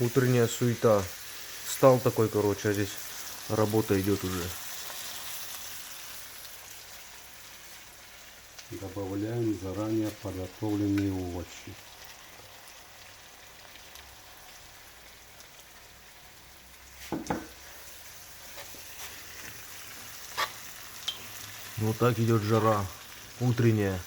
Утренняя суета. Встал такой, короче, а здесь работа идет уже. Добавляем заранее подготовленные овощи. Вот так идет жара утренняя.